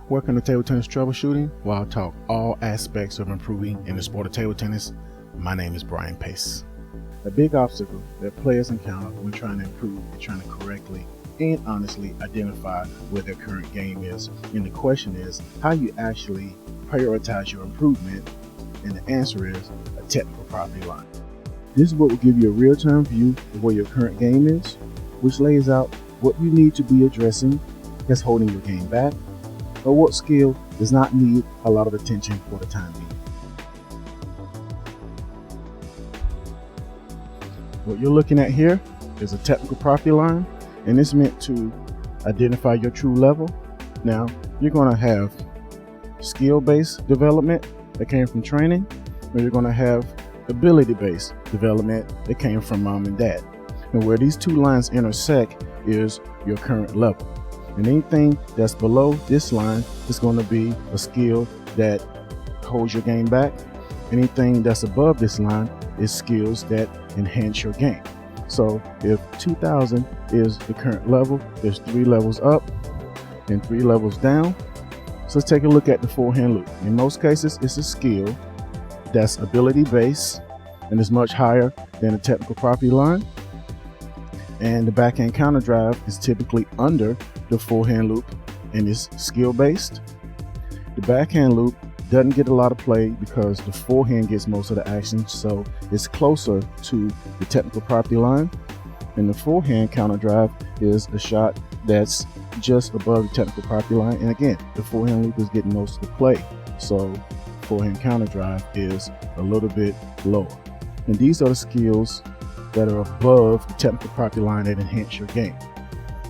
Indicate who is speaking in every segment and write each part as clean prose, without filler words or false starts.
Speaker 1: Welcome to Table Tennis Troubleshooting, where I'll talk all aspects of improving in the sport of table tennis. My name is Brian Pace. A big obstacle that players encounter when trying to improve is trying to correctly and honestly identify where their current game is. And the question is how you actually prioritize your improvement, and the answer is a technical property line. This is what will give you a real-time view of where your current game is, which lays out what you need to be addressing that's holding your game back, or what skill does not need a lot of attention for the time being. What you're looking at here is a technical property line, and it's meant to identify your true level. Now, you're going to have skill-based development that came from training, or you're going to have ability-based development that came from mom and dad. And where these two lines intersect is your current level. And anything that's below this line is going to be a skill that holds your game back. Anything that's above this line is skills that enhance your game. So if 2000 is the current level, there's 3 levels up and 3 levels down. So let's take a look at the forehand loop. In most cases, it's a skill that's ability based and is much higher than a technical property line. And the backhand counter drive is typically under the forehand loop and is skill based. The backhand loop doesn't get a lot of play because the forehand gets most of the action, so it's closer to the technical property line. And the forehand counter drive is a shot that's just above the technical property line, and again, the forehand loop is getting most of the play, so forehand counter drive is a little bit lower. And these are the skills that are above the technical property line that enhance your game.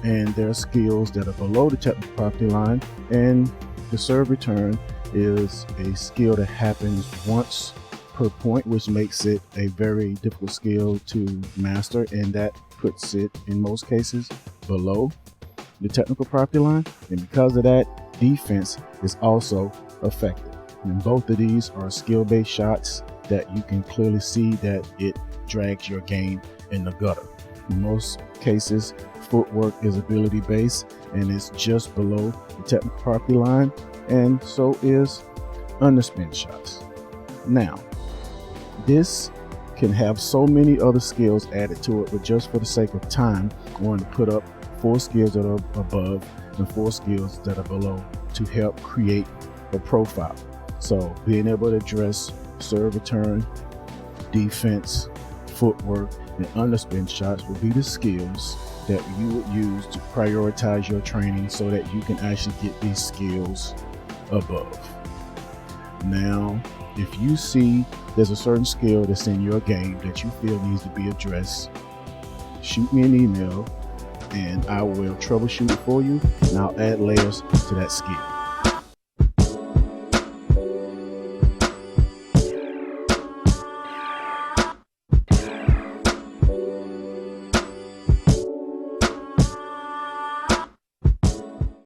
Speaker 1: And there are skills that are below the technical property line, and the serve return is a skill that happens once per point, which makes it a very difficult skill to master, and that puts it in most cases below the technical property line. And because of that, defense is also affected. And both of these are skill-based shots that you can clearly see that it drags your game in the gutter. In most cases, footwork is ability based and it's just below the technical property line, and so is underspin shots. Now, this can have so many other skills added to it, but just for the sake of time, I want to put up 4 skills that are above and 4 skills that are below to help create a profile. So being able to address serve return, defense, footwork, and underspin shots will be the skills that you would use to prioritize your training so that you can actually get these skills above. Now, if you see there's a certain skill that's in your game that you feel needs to be addressed, shoot me an email and I will troubleshoot it for you, and I'll add layers to that skill.